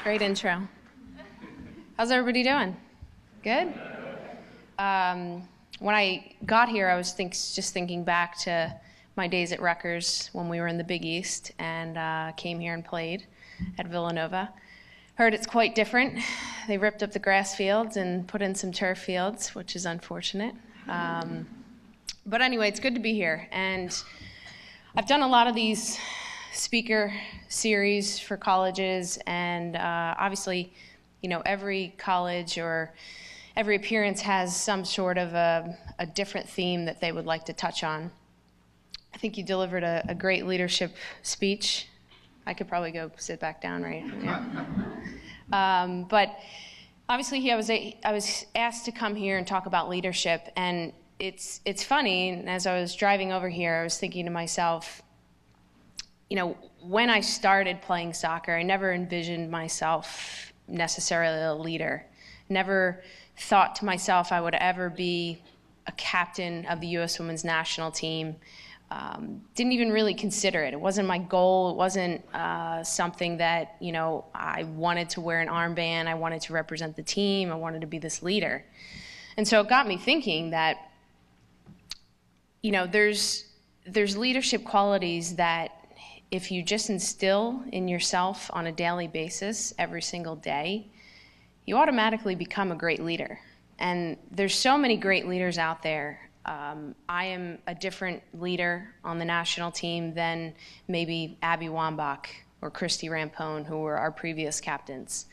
Great intro. How's everybody doing? Good? When I got here, I was just thinking back to my days at Rutgers when we were in the Big East and came here and played at Villanova. Heard it's quite different. They ripped up the grass fields and put in some turf fields, which is unfortunate. But anyway, it's good to be here. And I've done a lot of these speaker series for colleges, and obviously, every college or every appearance has some sort of a different theme that they would like to touch on. I think you delivered a great leadership speech. I could probably go sit back down, right? Yeah. But obviously, I was asked to come here and talk about leadership, and it's funny. And as I was driving over here, I was thinking to myself, when I started playing soccer, I never envisioned myself necessarily a leader. Never thought to myself I would ever be a captain of the U.S. women's national team. Didn't even really consider it. It wasn't my goal. It wasn't something that, I wanted to wear an armband. I wanted to represent the team. I wanted to be this leader. And so it got me thinking that, there's leadership qualities that if you just instill in yourself on a daily basis, every single day, you automatically become a great leader. And there's so many great leaders out there. I am a different leader on the national team than maybe Abby Wambach or Christy Rampone, who were our previous captains.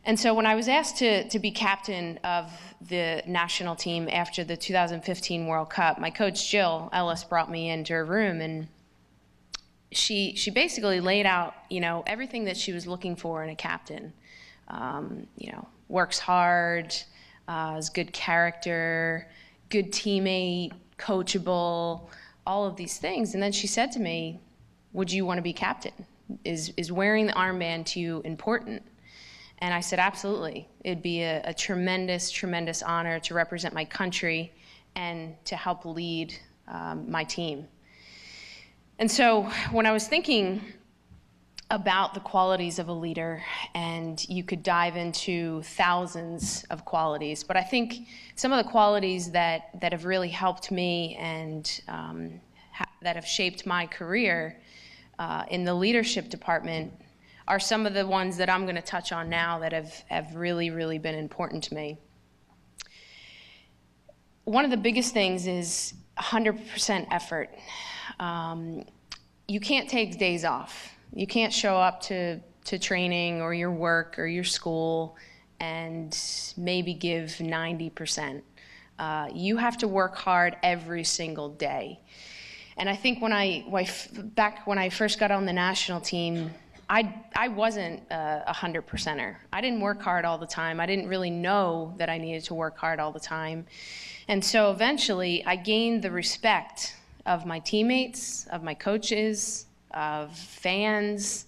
And so when I was asked to be captain of the national team after the 2015 World Cup, my coach Jill Ellis brought me into her room, and she basically laid out, everything that she was looking for in a captain. Works hard, has good character, good teammate, coachable, all of these things. And then she said to me, would you want to be captain? Is wearing the armband to you important? And I said, absolutely. It'd be a tremendous, tremendous honor to represent my country and to help lead my team. And so when I was thinking about the qualities of a leader, and you could dive into thousands of qualities, but I think some of the qualities that have really helped me and that have shaped my career in the leadership department are some of the ones that I'm going to touch on now that have really, really been important to me. One of the biggest things is 100% effort. You can't take days off. You can't show up to training or your work or your school and maybe give 90%. You have to work hard every single day. And I think back when I first got on the national team, I wasn't a 100%er. I didn't work hard all the time. I didn't really know that I needed to work hard all the time. And so eventually I gained the respect of my teammates, of my coaches, of fans,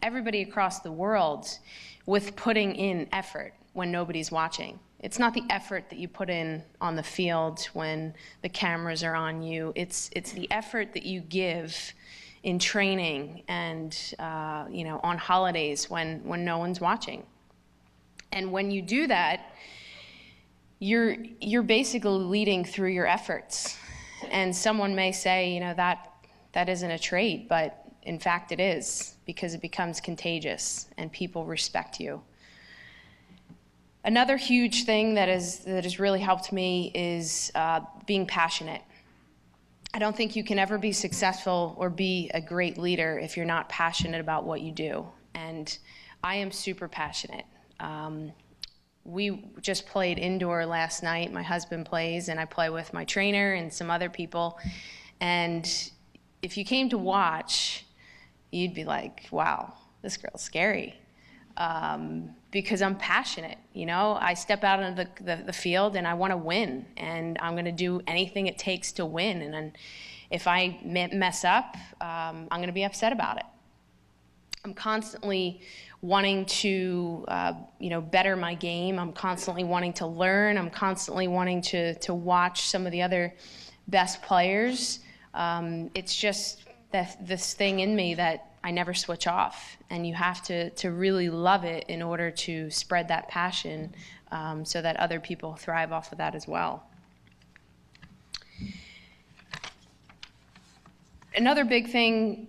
everybody across the world with putting in effort when nobody's watching. It's not the effort that you put in on the field when the cameras are on you. It's the effort that you give in training and on holidays when no one's watching. And when you do that, you're basically leading through your efforts. And someone may say, that isn't a trait, but in fact it is, because it becomes contagious and people respect you. Another huge thing that has really helped me is being passionate. I don't think you can ever be successful or be a great leader if you're not passionate about what you do. And I am super passionate. We just played indoor last night. My husband plays, and I play with my trainer and some other people. And if you came to watch, you'd be like, wow, this girl's scary. Because I'm passionate, I step out into the field and I want to win, and I'm going to do anything it takes to win. And then if I mess up, I'm going to be upset about it. I'm constantly wanting to, better my game. I'm constantly wanting to learn. I'm constantly wanting to watch some of the other best players. It's just this thing in me that I never switch off. And you have to really love it in order to spread that passion so that other people thrive off of that as well. Another big thing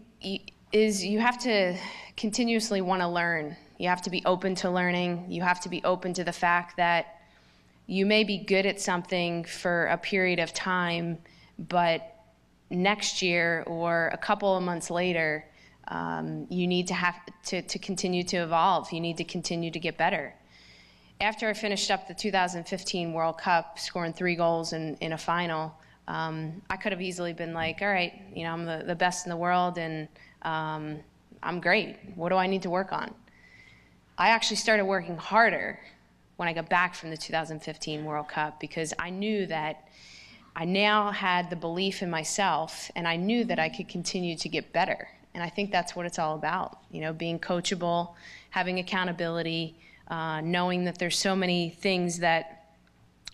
is you have to continuously want to learn. You have to be open to learning. You have to be open to the fact that you may be good at something for a period of time, but next year or a couple of months later, you need to have to continue to evolve. You need to continue to get better. After I finished up the 2015 World Cup, scoring 3 goals in a final, I could have easily been like, all right, you know, I'm the best in the world and I'm great. What do I need to work on? I actually started working harder when I got back from the 2015 World Cup because I knew that I now had the belief in myself and I knew that I could continue to get better. And I think that's what it's all about, you know, being coachable, having accountability, knowing that there's so many things that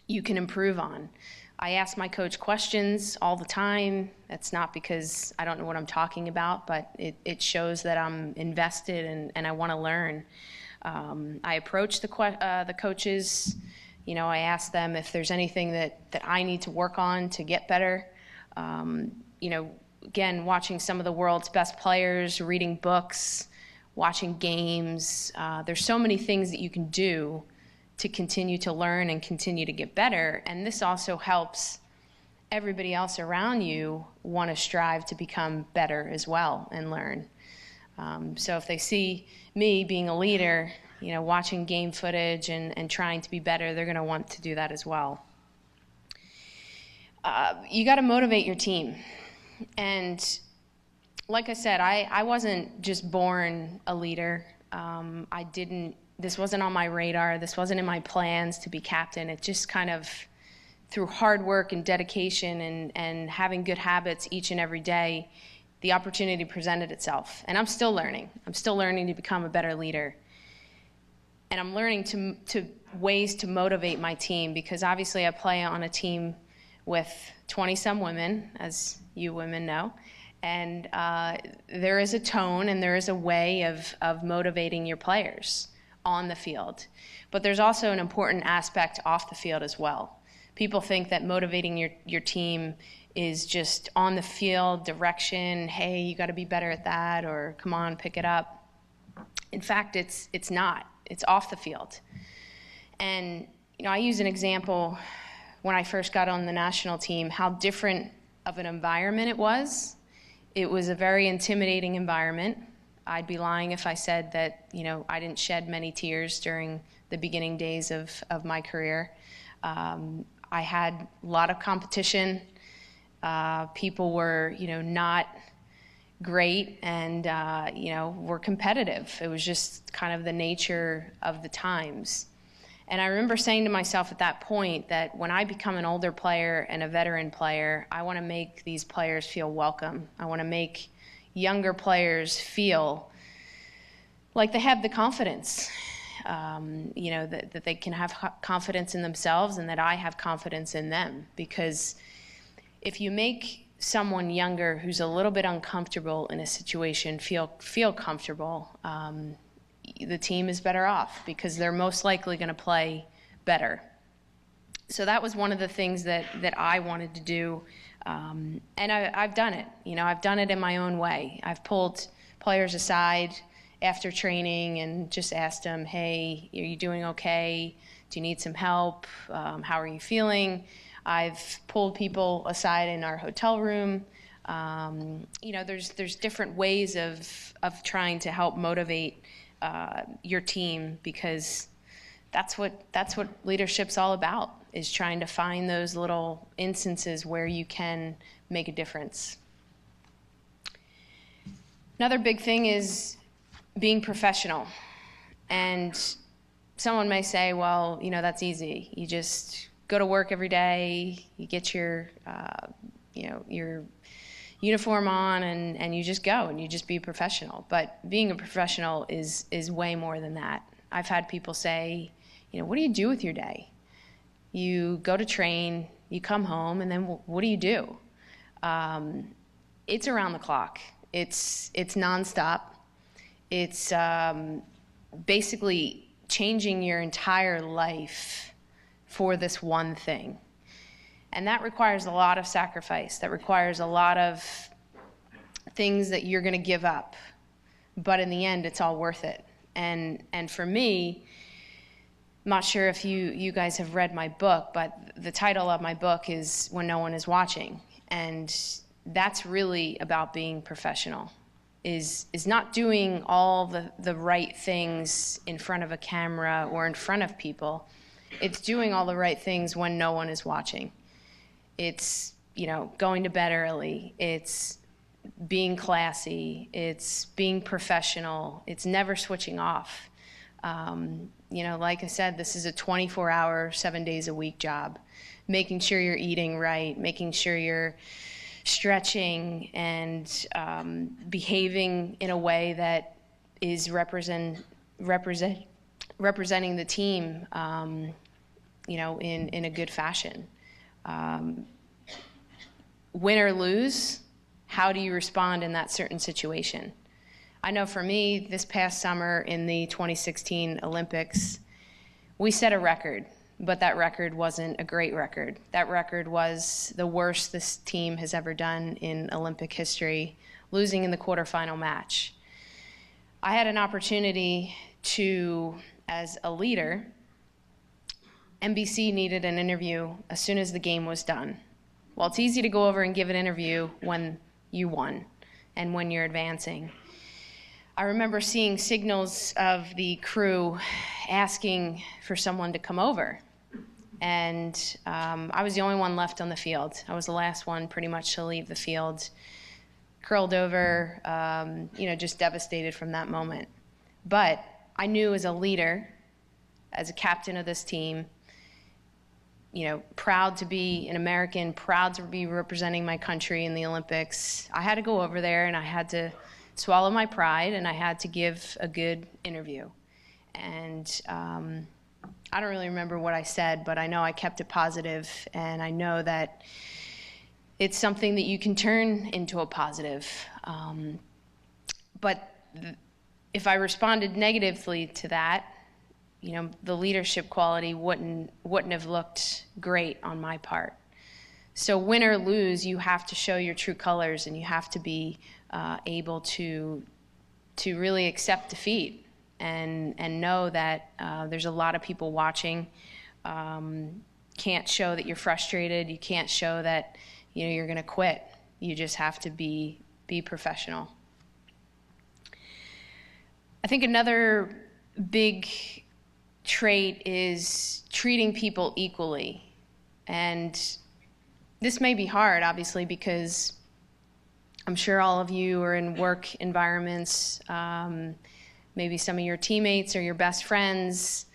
you can improve on. I ask my coach questions all the time. That's not because I don't know what I'm talking about, but it shows that I'm invested and I want to learn. I approach the coaches. You know, I ask them if there's anything that I need to work on to get better. You know, again, watching some of the world's best players, reading books, watching games. There's so many things that you can do to continue to learn and continue to get better. And this also helps everybody else around you want to strive to become better as well and learn. So if they see me being a leader, you know, watching game footage and trying to be better, they're going to want to do that as well. You got to motivate your team. And like I said, I wasn't just born a leader. This wasn't on my radar. This wasn't in my plans to be captain. It just kind of, through hard work and dedication and having good habits each and every day, the opportunity presented itself. And I'm still learning. I'm still learning to become a better leader. And I'm learning to ways to motivate my team because obviously I play on a team with 20-some women, as you women know. And there is a tone and there is a way of motivating your players on the field. But there's also an important aspect off the field as well. People think that motivating your team is just on the field, direction, hey, you got to be better at that, or come on, pick it up. In fact, it's not. It's off the field. And you know, I use an example when I first got on the national team, how different of an environment it was. It was a very intimidating environment. I'd be lying if I said that, you know, I didn't shed many tears during the beginning days of my career. I had a lot of competition. People were, you know, not great and, you know, were competitive. It was just kind of the nature of the times. And I remember saying to myself at that point that when I become an older player and a veteran player, I want to make these players feel welcome. I want to make younger players feel like they have the confidence, you know, that they can have confidence in themselves and that I have confidence in them. Because if you make someone younger who's a little bit uncomfortable in a situation feel comfortable, the team is better off because they're most likely going to play better. So that was one of the things that I wanted to do. And I've done it. You know, I've done it in my own way. I've pulled players aside after training and just asked them, hey, are you doing okay? Do you need some help? How are you feeling? I've pulled people aside in our hotel room. You know, there's different ways of trying to help motivate your team because that's what leadership's all about, is trying to find those little instances where you can make a difference. Another big thing is being professional. And someone may say, well, you know, that's easy. You just go to work every day, you get your, you know, your uniform on and you just go and you just be professional. But being a professional is way more than that. I've had people say, you know, what do you do with your day? You go to train, you come home, and then what do you do? It's around the clock. It's nonstop. It's basically changing your entire life for this one thing. And that requires a lot of sacrifice. That requires a lot of things that you're going to give up. But in the end, it's all worth it. And for me, I'm not sure if you guys have read my book, but the title of my book is When No One Is Watching. And that's really about being professional, is not doing all the right things in front of a camera or in front of people. It's doing all the right things when no one is watching. It's, going to bed early. It's being classy. It's being professional. It's never switching off. Like I said, this is a 24-hour, 7 days a week job. Making sure you're eating right, making sure you're stretching and behaving in a way that is representing the team, in a good fashion. Win or lose, how do you respond in that certain situation? I know for me, this past summer in the 2016 Olympics, we set a record, but that record wasn't a great record. That record was the worst this team has ever done in Olympic history, losing in the quarterfinal match. I had an opportunity to, as a leader, NBC needed an interview as soon as the game was done. Well, it's easy to go over and give an interview when you won and when you're advancing. I remember seeing signals of the crew asking for someone to come over. And I was the only one left on the field. I was the last one pretty much to leave the field. Curled over, just devastated from that moment. But I knew as a leader, as a captain of this team, proud to be an American, proud to be representing my country in the Olympics. I had to go over there and I had to swallow my pride and I had to give a good interview. And I don't really remember what I said, but I know I kept it positive, and I know that it's something that you can turn into a positive. But if I responded negatively to that, the leadership quality wouldn't have looked great on my part. So win or lose, you have to show your true colors, and you have to be able to really accept defeat. And know that there's a lot of people watching. Can't show that you're frustrated. You can't show that you're going to quit. You just have to be professional. I think another big trait is treating people equally. And this may be hard, obviously, because I'm sure all of you are in work environments. Maybe some of your teammates or your best friends.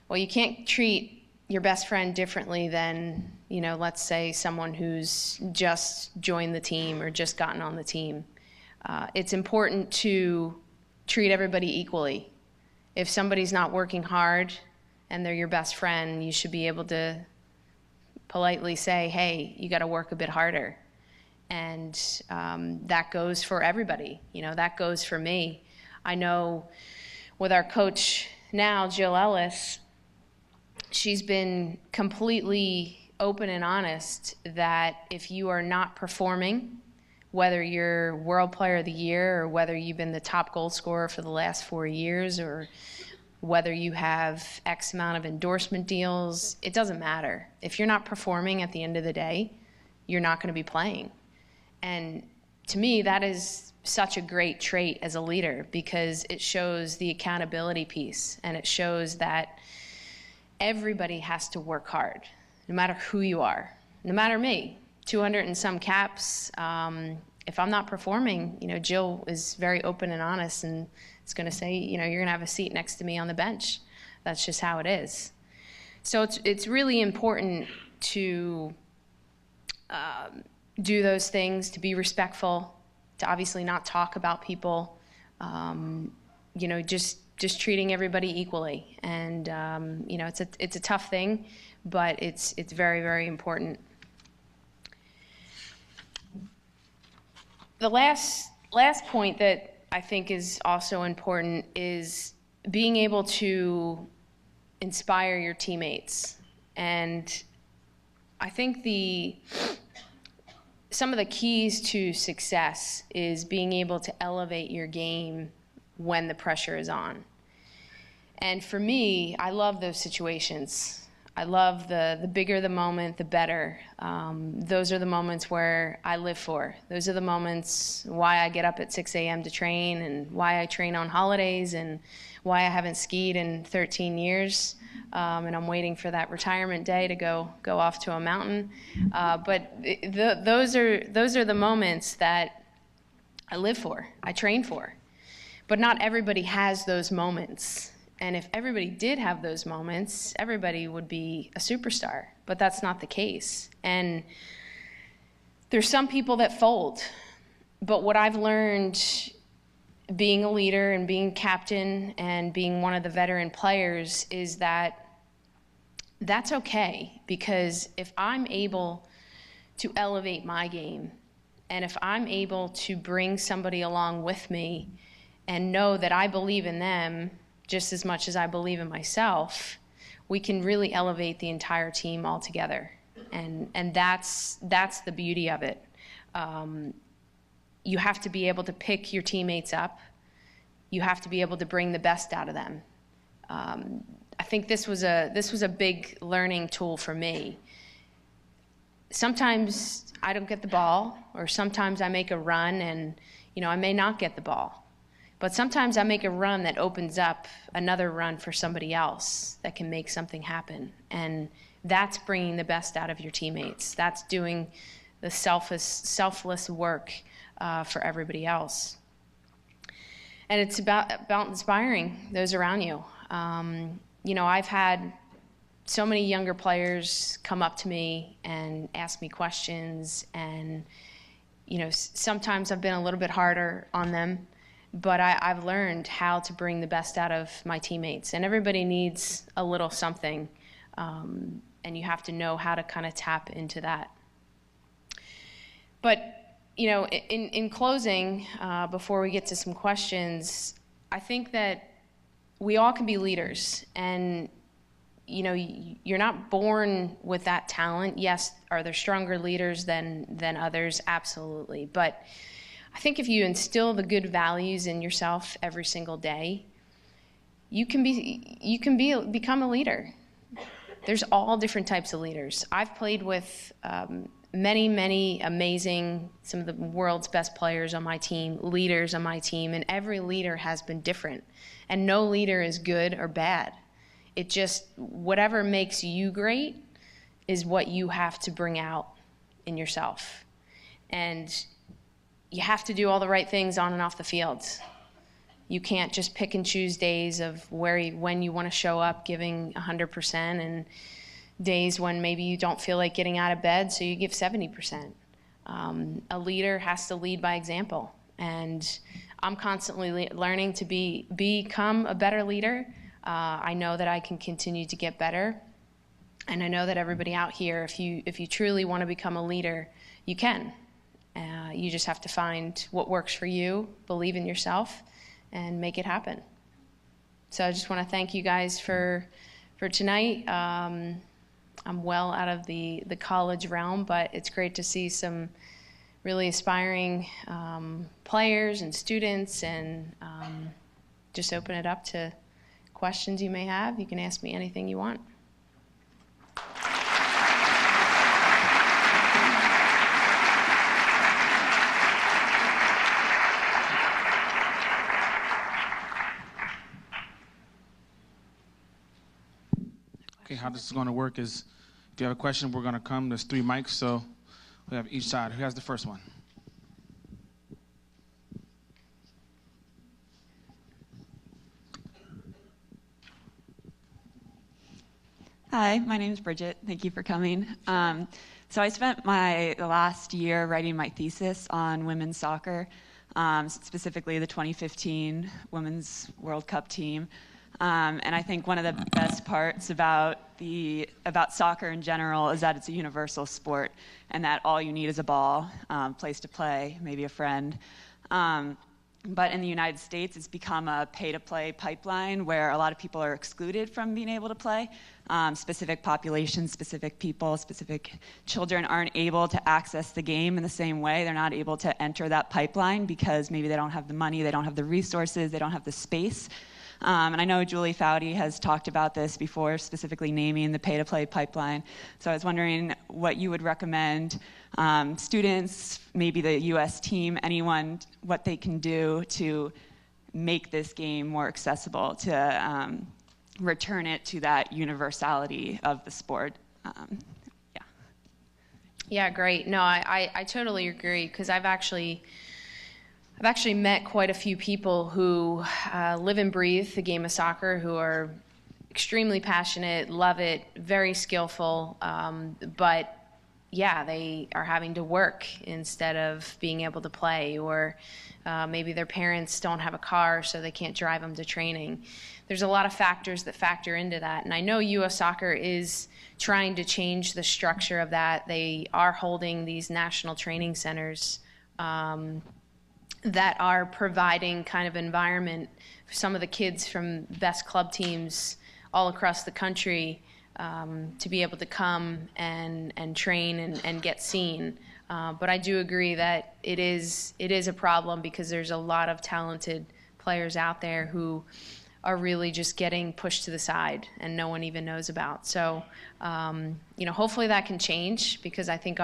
Well, you can't treat your best friend differently than, let's say someone who's just joined the team or just gotten on the team. It's important to treat everybody equally. If somebody's not working hard and they're your best friend, you should be able to politely say, hey, you got to work a bit harder. And that goes for everybody. That goes for me. I know with our coach now, Jill Ellis, she's been completely open and honest that if you are not performing, whether you're World Player of the Year or whether you've been the top goal scorer for the last 4 years or whether you have X amount of endorsement deals, it doesn't matter. If you're not performing at the end of the day, you're not going to be playing. And to me, that is such a great trait as a leader, because it shows the accountability piece, and it shows that everybody has to work hard, no matter who you are, no matter me. 200 and some caps. If I'm not performing, Jill is very open and honest, and it's going to say, you're going to have a seat next to me on the bench. That's just how it is. So it's really important to do those things, to be respectful, to obviously not talk about people, just treating everybody equally. And it's a tough thing, but it's very, very important. The last Last point that I think is also important is being able to inspire your teammates. And I think some of the keys to success is being able to elevate your game when the pressure is on. And for me, I love those situations. I love the bigger the moment, the better. Those are the moments where I live for. Those are the moments why I get up at 6 a.m. to train, and why I train on holidays, and why I haven't skied in 13 years. And I'm waiting for that retirement day to go off to a mountain. But those are the moments that I live for, I train for. But not everybody has those moments. And if everybody did have those moments, everybody would be a superstar. But that's not the case. And there's some people that fold. But what I've learned being a leader and being captain and being one of the veteran players is that that's okay. Because if I'm able to elevate my game, and if I'm able to bring somebody along with me and know that I believe in them just as much as I believe in myself, we can really elevate the entire team all together. And that's the beauty of it. You have to be able to pick your teammates up. You have to be able to bring the best out of them. I think this was a big learning tool for me. Sometimes I don't get the ball, or sometimes I make a run and I may not get the ball. But sometimes I make a run that opens up another run for somebody else that can make something happen. And that's bringing the best out of your teammates. That's doing the selfless work for everybody else. And it's about inspiring those around you. I've had so many younger players come up to me and ask me questions. And, sometimes I've been a little bit harder on them. But I've learned how to bring the best out of my teammates. And everybody needs a little something. And you have to know how to kind of tap into that. But, in closing, before we get to some questions, I think that we all can be leaders. And, you're not born with that talent. Yes, are there stronger leaders than others? Absolutely. But I think if you instill the good values in yourself every single day, you can become a leader. There's all different types of leaders. I've played with many amazing, some of the world's best players on my team, leaders on my team, and every leader has been different. And no leader is good or bad. It just, whatever makes you great is what you have to bring out in yourself. And you have to do all the right things on and off the field. You can't just pick and choose days of when you want to show up giving 100% and days when maybe you don't feel like getting out of bed, so you give 70%. A leader has to lead by example. And I'm constantly learning to become a better leader. I know that I can continue to get better. And I know that everybody out here, if you truly want to become a leader, you can. You just have to find what works for you, believe in yourself, and make it happen. So I just want to thank you guys for tonight. I'm well out of the college realm, but it's great to see some really aspiring players and students, and just open it up to questions you may have. You can ask me anything you want. Okay, how this is going to work is, if you have a question, we're going to come. There's 3 mics, so we have each side. Who has the first one? Hi, my name is Bridget. Thank you for coming. So I spent the last year writing my thesis on women's soccer, specifically the 2015 Women's World Cup team. And I think one of the best parts about soccer in general is that it's a universal sport, and that all you need is a ball, place to play, maybe a friend. But in the United States, it's become a pay-to-play pipeline where a lot of people are excluded from being able to play. Specific populations, specific people, specific children aren't able to access the game in the same way. They're not able to enter that pipeline because maybe they don't have the money, they don't have the resources, they don't have the space. And I know Julie Foudy has talked about this before, specifically naming the pay-to-play pipeline. So I was wondering what you would recommend students, maybe the US team, anyone, what they can do to make this game more accessible, to return it to that universality of the sport. Yeah, great. No, I totally agree, because I've actually met quite a few people who live and breathe the game of soccer, who are extremely passionate, love it, very skillful, but yeah, they are having to work instead of being able to play, or maybe their parents don't have a car, so they can't drive them to training. There's a lot of factors that factor into that, and I know U.S. Soccer is trying to change the structure of that. They are holding these national training centers that are providing kind of environment for some of the kids from best club teams all across the country to be able to come and train and get seen. But I do agree that it is a problem, because there's a lot of talented players out there who are really just getting pushed to the side and no one even knows about. So, hopefully that can change, because I think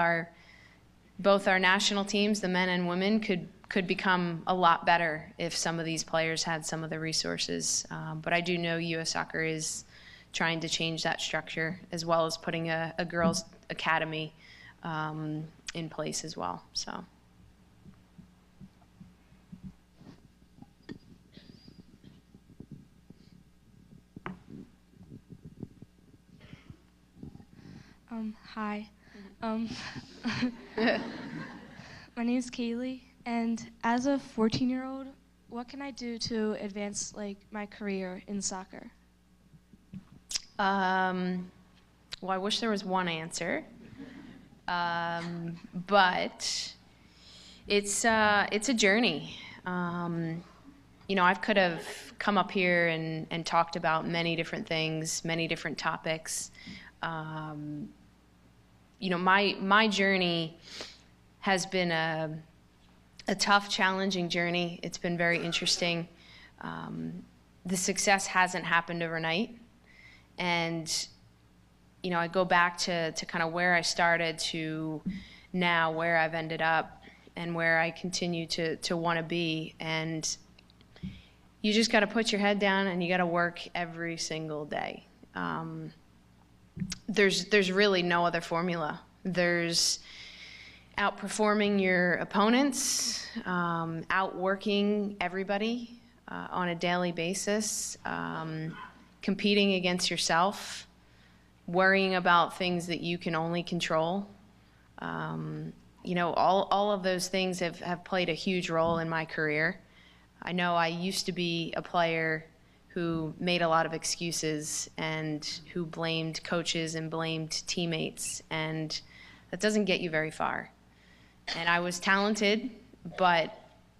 both our national teams, the men and women, could become a lot better if some of these players had some of the resources. But I do know U.S. Soccer is trying to change that structure, as well as putting a girls' academy in place as well. So. Hi. My name is Kaylee, and as a 14-year-old, what can I do to advance my career in soccer? Well, I wish there was one answer, but it's a journey. I could have come up here and talked about many different things, many different topics. My journey has been a tough, challenging journey. It's been very interesting. The success hasn't happened overnight. And, I go back to kind of where I started to now where I've ended up and where I continue to want to be. And you just got to put your head down and you got to work every single day. There's really no other formula. There's outperforming your opponents, outworking everybody on a daily basis, competing against yourself, worrying about things that you can only control. All of those things have played a huge role in my career. I know I used to be a player who made a lot of excuses and who blamed coaches and blamed teammates, and that doesn't get you very far. And I was talented, but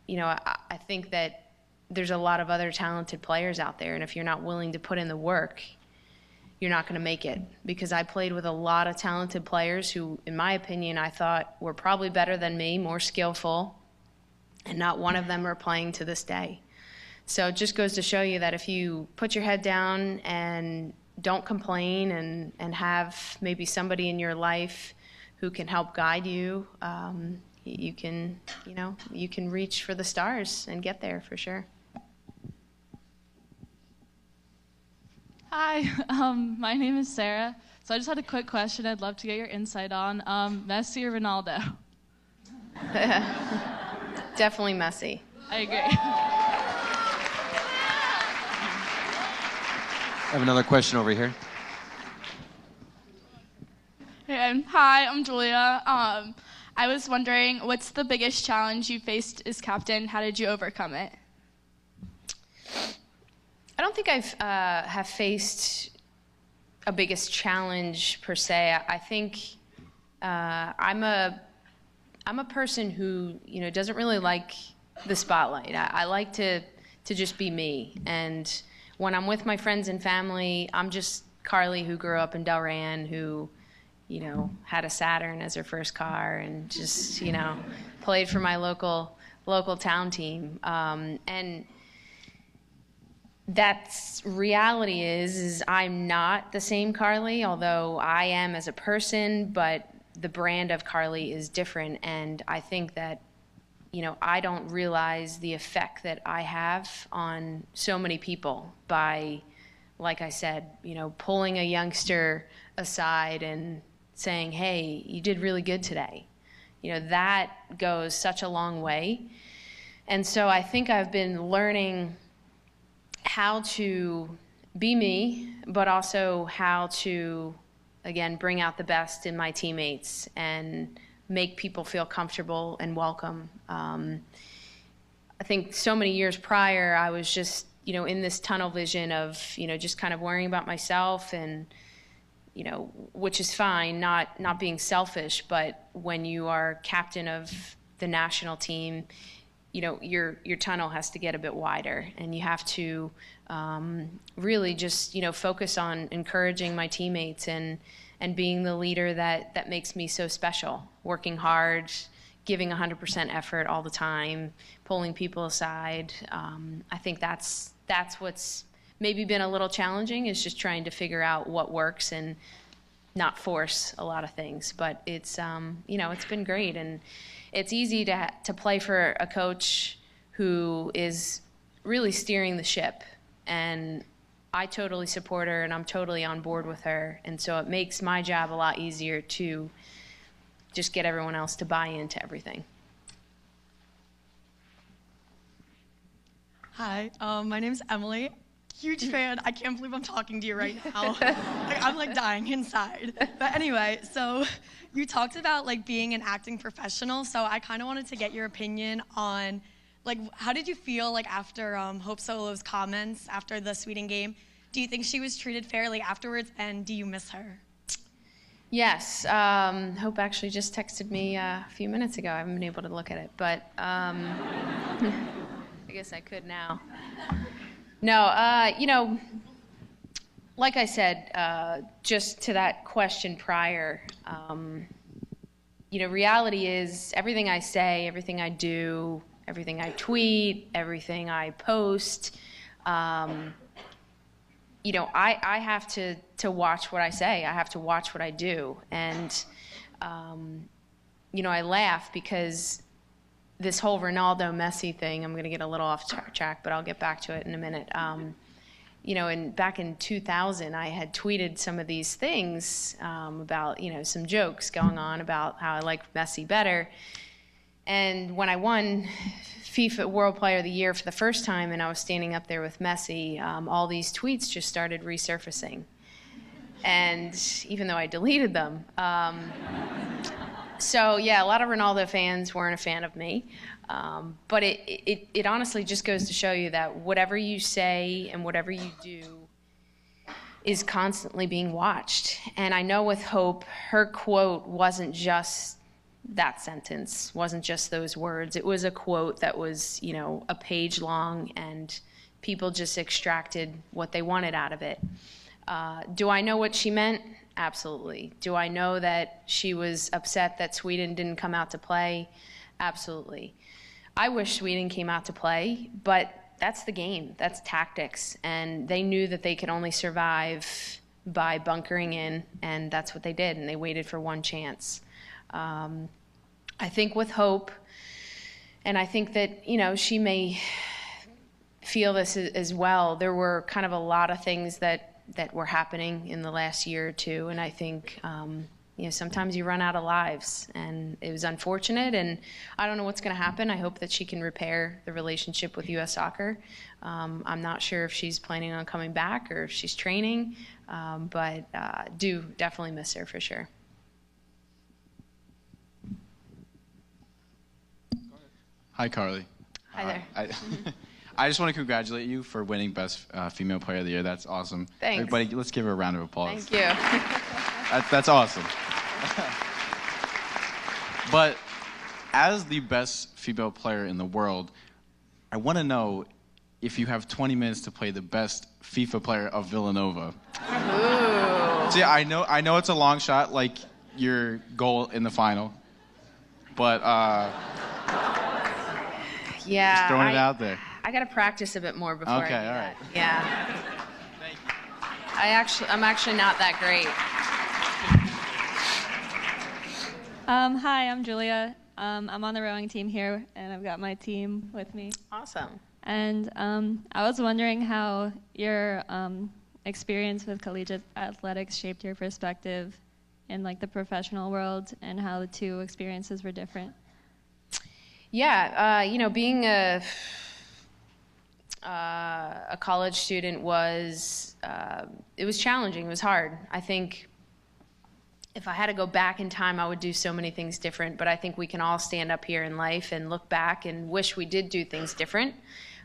I think that there's a lot of other talented players out there, and if you're not willing to put in the work, you're not going to make it. Because I played with a lot of talented players who, in my opinion, I thought were probably better than me, more skillful, and not one of them are playing to this day. So it just goes to show you that if you put your head down and don't complain and have maybe somebody in your life who can help guide you, you can reach for the stars and get there for sure. Hi, my name is Sarah. So I just had a quick question I'd love to get your insight on. Messi or Ronaldo? Definitely Messi. I agree. I have another question over here. Hi, I'm Julia. I was wondering, what's the biggest challenge you faced as captain? How did you overcome it? I don't think I've have faced a biggest challenge per se. I think I'm a person who doesn't really like the spotlight. I like to just be me. And when I'm with my friends and family, I'm just Carli, who grew up in Delran, who, you know, had a Saturn as her first car and just, you know, played for my local town team. And that's reality is I'm not the same Carli, although I am as a person, but the brand of Carli is different. And I think that, you know, I don't realize the effect that I have on so many people by, like I said, you know, pulling a youngster aside and saying, hey, you did really good today. You know, that goes such a long way. And so I think I've been learning how to be me, but also how to, again, bring out the best in my teammates and make people feel comfortable and welcome. I think so many years prior, I was just, you know, in this tunnel vision of, you know, just kind of worrying about myself and, you know, which is fine, not being selfish, but when you are captain of the national team, you know, your tunnel has to get a bit wider, and you have to really just, you know, focus on encouraging my teammates and being the leader that makes me so special, working hard, giving 100% effort all the time, pulling people aside. I think that's what's maybe been a little challenging, is just trying to figure out what works and not force a lot of things. But it's, you know, it's been great. And it's easy to play for a coach who is really steering the ship. And I totally support her, and I'm totally on board with her. And so it makes my job a lot easier to just get everyone else to buy into everything. Hi, my name's Emily. Huge fan. I can't believe I'm talking to you right now. I'm like dying inside. But anyway, so you talked about like being an acting professional. So I kind of wanted to get your opinion on, like, how did you feel like after Hope Solo's comments after the Sweden game? Do you think she was treated fairly afterwards, and do you miss her? Yes. Hope actually just texted me a few minutes ago. I haven't been able to look at it, but I guess I could now. No, you know, like I said, just to that question prior, you know, reality is everything I say, everything I do, everything I tweet, everything I post, you know, I have to watch what I say. I have to watch what I do. And, you know, I laugh because this whole Ronaldo-Messi thing, I'm going to get a little off track, but I'll get back to it in a minute. You know, back in 2000, I had tweeted some of these things about, you know, some jokes going on about how I like Messi better. And when I won FIFA World Player of the Year for the first time, and I was standing up there with Messi, all these tweets just started resurfacing. And even though I deleted them, so yeah, a lot of Ronaldo fans weren't a fan of me. But it honestly just goes to show you that whatever you say and whatever you do is constantly being watched. And I know with Hope, her quote wasn't just that sentence, wasn't just those words. It was a quote that was, you know, a page long, and people just extracted what they wanted out of it. Do I know what she meant? Absolutely. Do I know that she was upset that Sweden didn't come out to play? Absolutely. I wish Sweden came out to play, but that's the game. That's tactics. And they knew that they could only survive by bunkering in, and that's what they did, and they waited for one chance. I think with Hope, and I think that, you know, she may feel this as well, there were kind of a lot of things that were happening in the last year or two, and I think, you know, sometimes you run out of lives, and it was unfortunate, and I don't know what's going to happen. I hope that she can repair the relationship with U.S. Soccer. I'm not sure if she's planning on coming back or if she's training, but do definitely miss her for sure. Hi, Carli. Hi there. I just want to congratulate you for winning Best Female Player of the Year. That's awesome. Thanks. Everybody, let's give her a round of applause. Thank you. That's awesome. But as the best female player in the world, I want to know if you have 20 minutes to play the best FIFA player of Villanova. Ooh. See, I know it's a long shot, like your goal in the final, but yeah, just throwing it out there. I got to practice a bit more before I do Okay, all that. right. Yeah. Thank you. I'm actually not that great. Hi, I'm Julia. I'm on the rowing team here, and I've got my team with me. Awesome. And I was wondering how your experience with collegiate athletics shaped your perspective in like the professional world, and how the two experiences were different. Yeah, being a college student was it was challenging. It was hard. I think if I had to go back in time, I would do so many things different. But I think we can all stand up here in life and look back and wish we did do things different.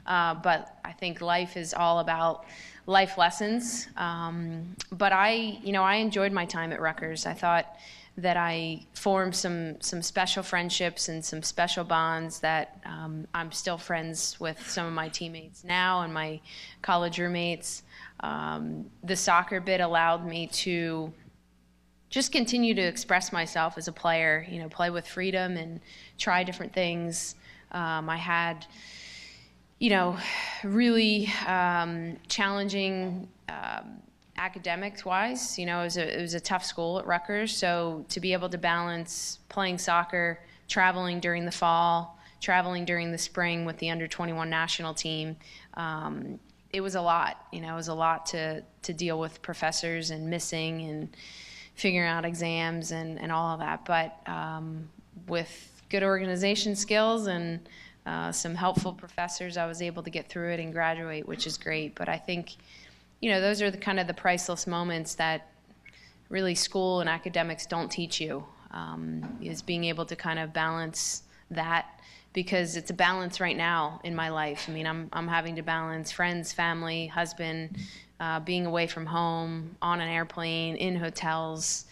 But I think life is all about life lessons. But I enjoyed my time at Rutgers. I thought that I formed some special friendships and some special bonds that I'm still friends with some of my teammates now and my college roommates. The soccer bit allowed me to just continue to express myself as a player, play with freedom and try different things. I had, really challenging academics-wise. It was a tough school at Rutgers, so to be able to balance playing soccer, traveling during the fall, traveling during the spring with the under-21 national team, it was a lot. It was a lot to deal with professors and missing and figuring out exams and all of that. But with good organization skills and some helpful professors, I was able to get through it and graduate, which is great. But I think, those are the kind of the priceless moments that really school and academics don't teach you, is being able to kind of balance that, because it's a balance right now in my life. I mean, I'm having to balance friends, family, husband, being away from home, on an airplane, in hotels.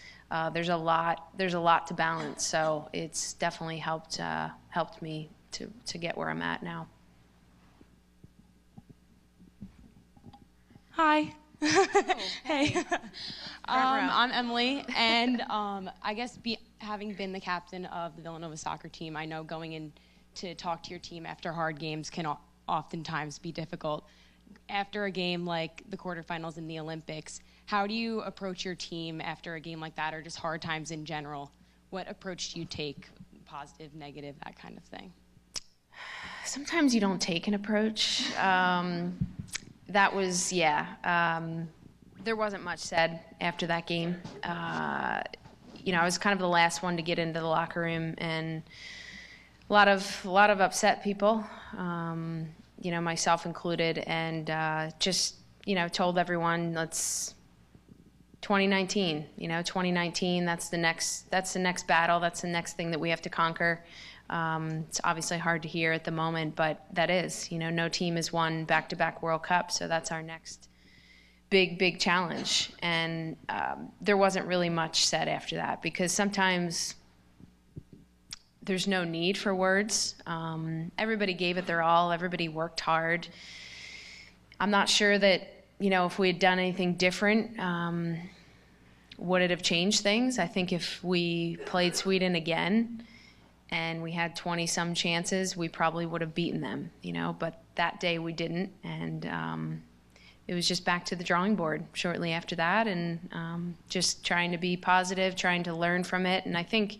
There's a lot to balance. So it's definitely helped me to get where I'm at now. Hi. Oh, hey. I'm Emily, and I guess having been the captain of the Villanova soccer team, I know going in to talk to your team after hard games can oftentimes be difficult. After a game like the quarterfinals in the Olympics, how do you approach your team after a game like that, or just hard times in general? What approach do you take? Positive, negative, that kind of thing? Sometimes you don't take an approach. That was, there wasn't much said after that game. I was kind of the last one to get into the locker room, and a lot of upset people, myself included, and just, told everyone, let's 2019, 2019, that's the next battle, that's the next thing that we have to conquer. It's obviously hard to hear at the moment, but that is, no team has won back-to-back World Cup, so that's our next big challenge. And there wasn't really much said after that, because sometimes there's no need for words. Everybody gave it their all. Everybody worked hard. I'm not sure that, if we had done anything different, would it have changed things? I think if we played Sweden again and we had 20-some chances, we probably would have beaten them, but that day we didn't. And it was just back to the drawing board shortly after that, and just trying to be positive, trying to learn from it. And I think,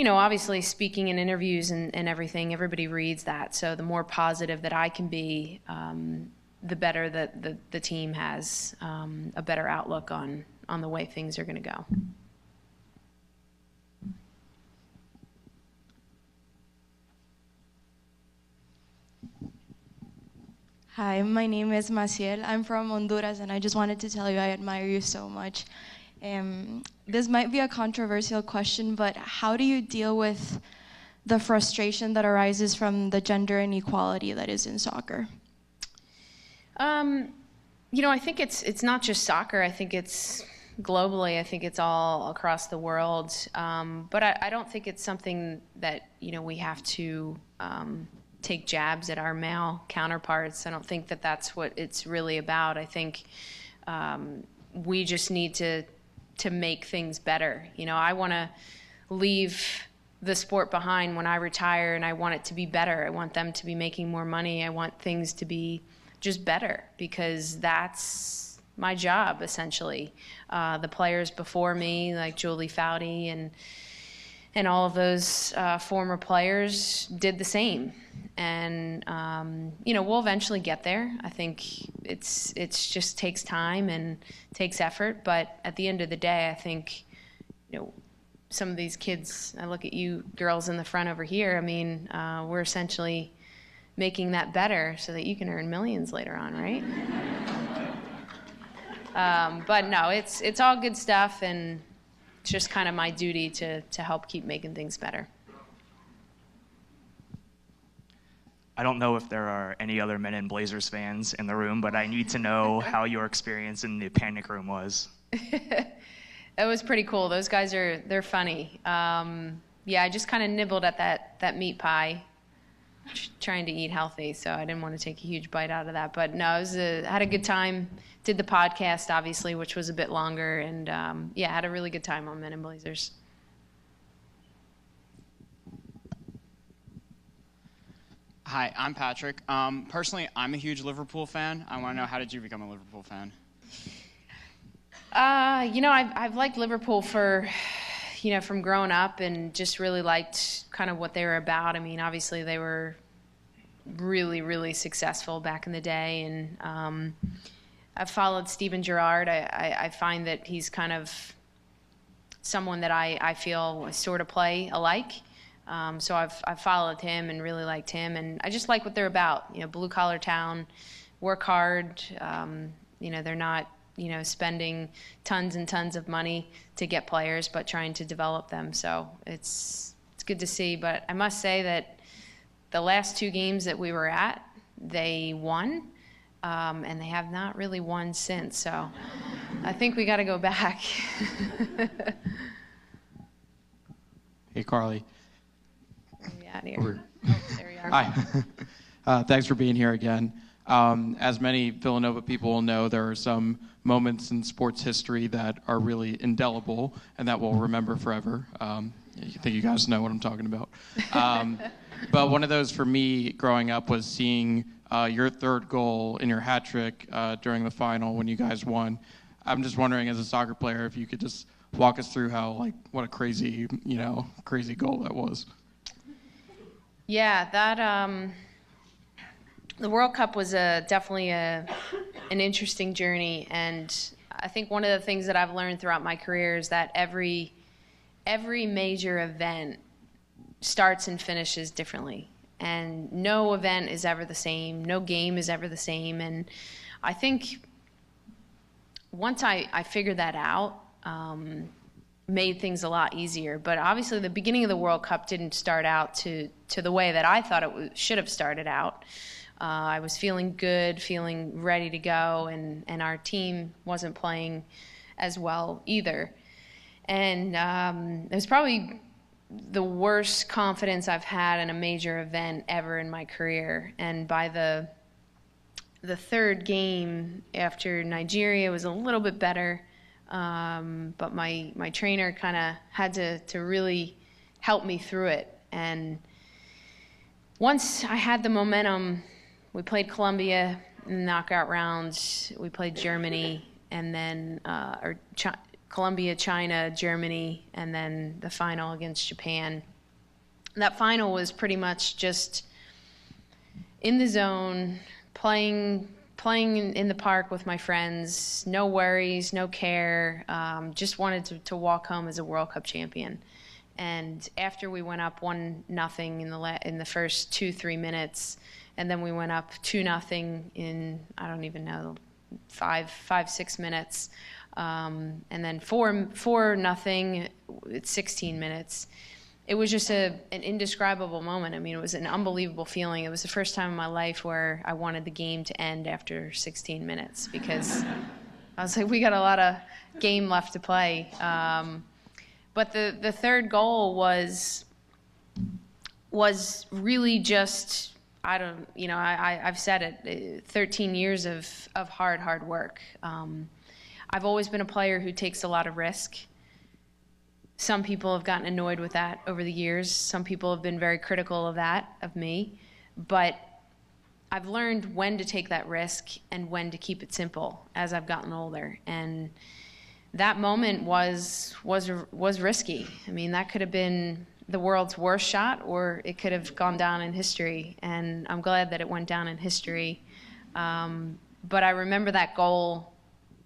obviously speaking in interviews and everything, everybody reads that. So the more positive that I can be, the better that the team has a better outlook on the way things are going to go. Hi, my name is Maciel. I'm from Honduras, and I just wanted to tell you I admire you so much. This might be a controversial question, but how do you deal with the frustration that arises from the gender inequality that is in soccer? I think it's not just soccer. I think it's, globally. I think it's all across the world. But I don't think it's something that, we have to take jabs at our male counterparts. I don't think that that's what it's really about. I think we just need to make things better. I want to leave the sport behind when I retire, and I want it to be better. I want them to be making more money. I want things to be just better, because that's my job, essentially. The players before me, like Julie Foudy and all of those former players, did the same. And we'll eventually get there. I think it's just takes time and takes effort. But at the end of the day, I think some of these kids, I look at you girls in the front over here, I mean, we're essentially making that better so that you can earn millions later on, right? But no, it's all good stuff, and it's just kind of my duty to help keep making things better. I don't know if there are any other Men in Blazers fans in the room, but I need to know how your experience in the panic room was. It was pretty cool. Those guys they're funny. Yeah, I just kind of nibbled at that meat pie, trying to eat healthy, so I didn't want to take a huge bite out of that. But no, I had a good time. Did the podcast, obviously, which was a bit longer, and yeah, had a really good time on Men in Blazers. Hi, I'm Patrick. Personally, I'm a huge Liverpool fan. I want to know, how did you become a Liverpool fan? I've liked Liverpool for, from growing up, and just really liked kind of what they were about. I mean, obviously they were really, really successful back in the day, and I've followed Steven Gerrard. I find that he's kind of someone that I feel sort of play alike. So I've followed him and really liked him, and I just like what they're about. Blue collar town, work hard. They're not spending tons and tons of money to get players, but trying to develop them. So it's good to see. But I must say that the last 2 games that we were at, they won, and they have not really won since. So I think we got to go back. Hey, Carli. Out here. Oh, there you are. Hi. Thanks for being here again. As many Villanova people will know, there are some moments in sports history that are really indelible and that we'll remember forever. I think you guys know what I'm talking about. But one of those for me growing up was seeing your 3rd goal in your hat trick during the final when you guys won. I'm just wondering, as a soccer player, if you could just walk us through what a crazy goal that was. Yeah, that the World Cup was definitely an interesting journey, and I think one of the things that I've learned throughout my career is that every major event starts and finishes differently, and no event is ever the same, no game is ever the same, and I think once I figured that out, made things a lot easier. But obviously the beginning of the World Cup didn't start out to the way that I thought it should have started out. I was feeling good, feeling ready to go, and our team wasn't playing as well either. And it was probably the worst confidence I've had in a major event ever in my career. And by the 3rd game after Nigeria was a little bit better, but my trainer kind of had to really help me through it. And once I had the momentum, we played Colombia in the knockout rounds, we played Germany, and then Colombia, China, Germany, and then the final against Japan. That final was pretty much just in the zone, playing in the park with my friends, no worries, no care, just wanted to walk home as a World Cup champion. And after we went up 1-0 in the first 2-3 minutes, and then we went up 2-0 in, I don't even know, 5-6 minutes, and then 4-0 at 16 minutes. It was just an indescribable moment. I mean, it was an unbelievable feeling. It was the first time in my life where I wanted the game to end after 16 minutes, because I was like, we got a lot of game left to play. But the third goal was really just, I've said it, 13 years of hard work. I've always been a player who takes a lot of risk. Some people have gotten annoyed with that over the years. Some people have been very critical of that, of me. But I've learned when to take that risk and when to keep it simple as I've gotten older. And that moment was risky. I mean, that could have been the world's worst shot, or it could have gone down in history. And I'm glad that it went down in history. But I remember that goal.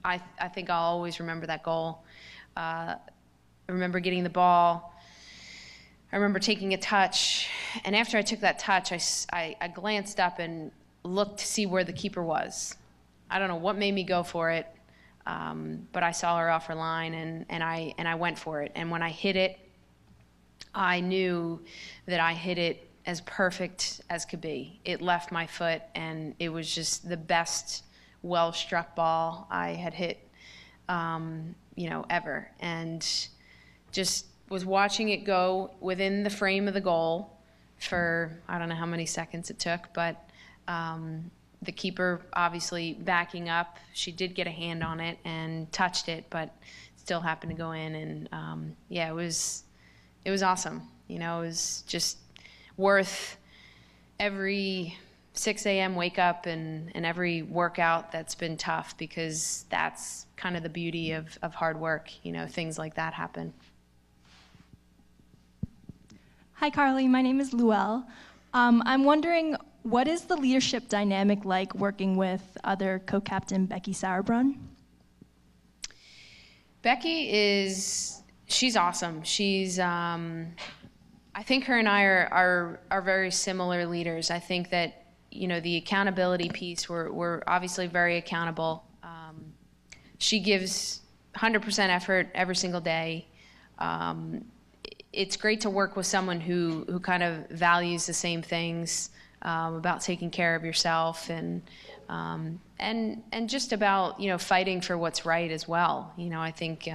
I think I'll always remember that goal. I remember getting the ball. I remember taking a touch. And after I took that touch, I glanced up and looked to see where the keeper was. I don't know what made me go for it, but I saw her off her line, and I went for it. And when I hit it, I knew that I hit it as perfect as could be. It left my foot, and it was just the best well-struck ball I had hit, ever. And just was watching it go within the frame of the goal for, I don't know how many seconds it took, but the keeper obviously backing up. She did get a hand on it and touched it, but still happened to go in. And it was awesome. It was just worth every 6 a.m. wake up and every workout that's been tough, because that's kind of the beauty of hard work. Things like that happen. Hi, Carli. My name is Luelle. I'm wondering, what is the leadership dynamic like working with other co-captain Becky Sauerbrunn? Becky she's awesome. She's, I think her and I are very similar leaders. I think that, the accountability piece, we're obviously very accountable. She gives 100% effort every single day. It's great to work with someone who kind of values the same things about taking care of yourself and just about fighting for what's right as well. I think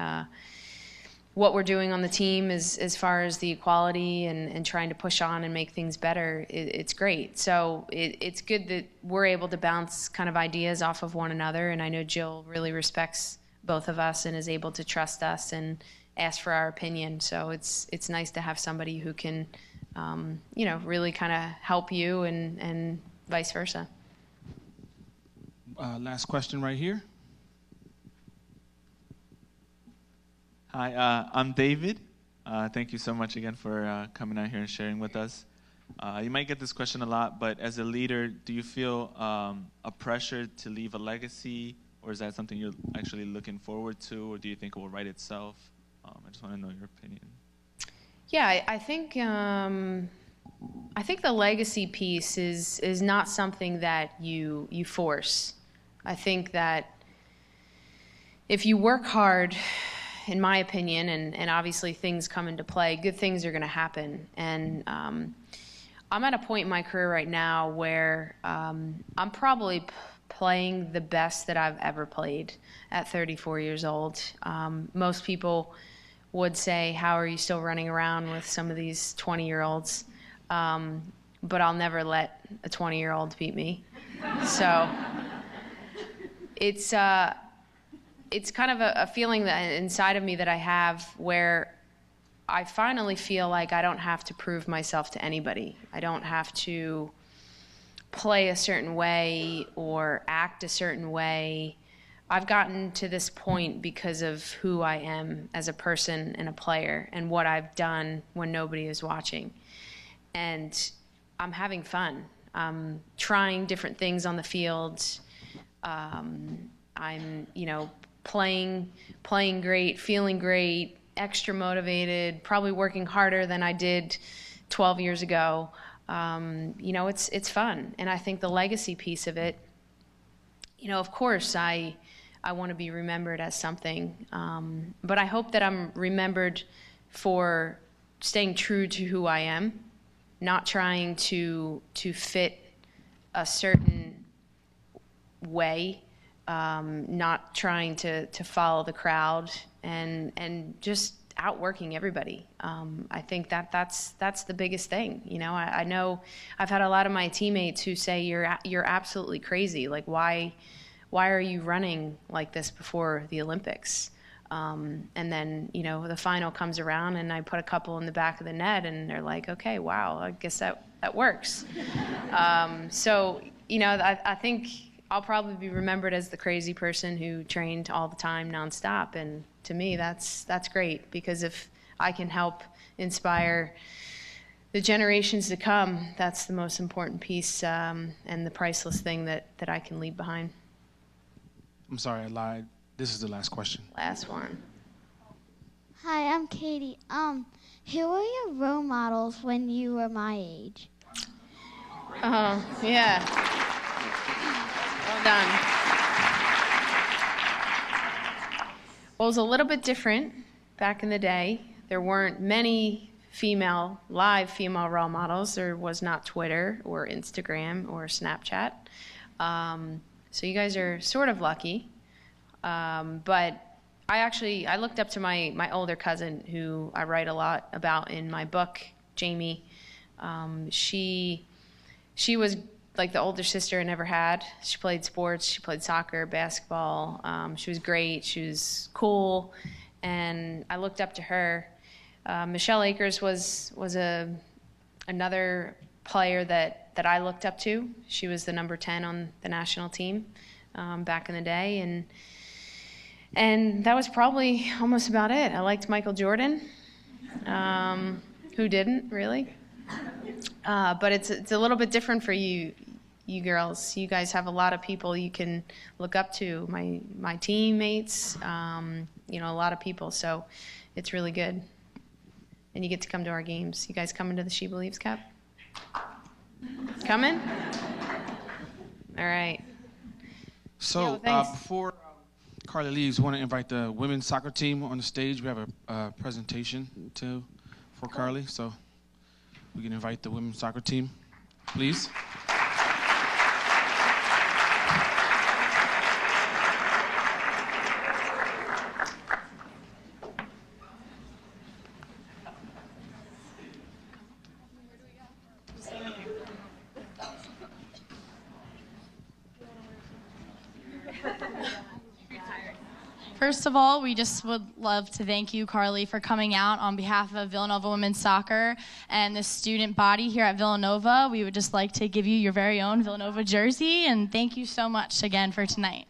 what we're doing on the team is, as far as the equality and trying to push on and make things better, it's great. So it's good that we're able to bounce kind of ideas off of one another, and I know Jill really respects both of us and is able to trust us and ask for our opinion. So it's nice to have somebody who can really kind of help you and vice versa. Last question right here. Hi, I'm David. Thank you so much again for coming out here and sharing with us. You might get this question a lot, but as a leader, do you feel a pressure to leave a legacy, or is that something you're actually looking forward to, or do you think it will write itself? I just want to know your opinion. Yeah, I think the legacy piece is not something that you force. I think that if you work hard, in my opinion, and obviously things come into play, good things are going to happen. And I'm at a point in my career right now where I'm probably playing the best that I've ever played at 34 years old. Most people would say, how are you still running around with some of these 20-year-olds? But I'll never let a 20-year-old beat me. So it's kind of a feeling that inside of me that I have, where I finally feel like I don't have to prove myself to anybody. I don't have to play a certain way or act a certain way. I've gotten to this point because of who I am as a person and a player and what I've done when nobody is watching. And I'm having fun. I'm trying different things on the field. I'm, playing great, feeling great, extra motivated, probably working harder than I did 12 years ago. It's fun. And I think the legacy piece of it, of course, I want to be remembered as something, but I hope that I'm remembered for staying true to who I am, not trying to fit a certain way not trying to follow the crowd, and just outworking everybody. I think that's the biggest thing. You know, I know I've had a lot of my teammates who say you're absolutely crazy. Like, why are you running like this before the Olympics? And then, you know, the final comes around and I put a couple in the back of the net and they're like, okay, wow, I guess that works. So, you know, I think I'll probably be remembered as the crazy person who trained all the time nonstop. And to me, that's great, because if I can help inspire the generations to come, that's the most important piece, and the priceless thing that I can leave behind. I'm sorry, I lied. This is the last question. Last one. Hi, I'm Katie. Who were your role models when you were my age? Yeah. Well done. Well, it was a little bit different back in the day. There weren't many live female role models. There was not Twitter or Instagram or Snapchat. So you guys are sort of lucky. But I looked up to my older cousin, who I write a lot about in my book, Jamie. She was like the older sister I never had. She played sports. She played soccer, basketball. She was great. She was cool, and I looked up to her. Michelle Akers was another player that I looked up to. She was the number 10 on the national team back in the day, and that was probably almost about it. I liked Michael Jordan. Who didn't, really? But it's a little bit different for you girls. You guys have a lot of people you can look up to. My teammates, you know, a lot of people. So it's really good. And you get to come to our games. You guys coming to the She Believes Cup? Coming? All right. So before Carli leaves, I want to invite the women's soccer team on the stage. We have a presentation for Carli. So we can invite the women's soccer team, please. First of all, we just would love to thank you, Carli, for coming out on behalf of Villanova Women's Soccer and the student body here at Villanova. We would just like to give you your very own Villanova jersey, and thank you so much again for tonight.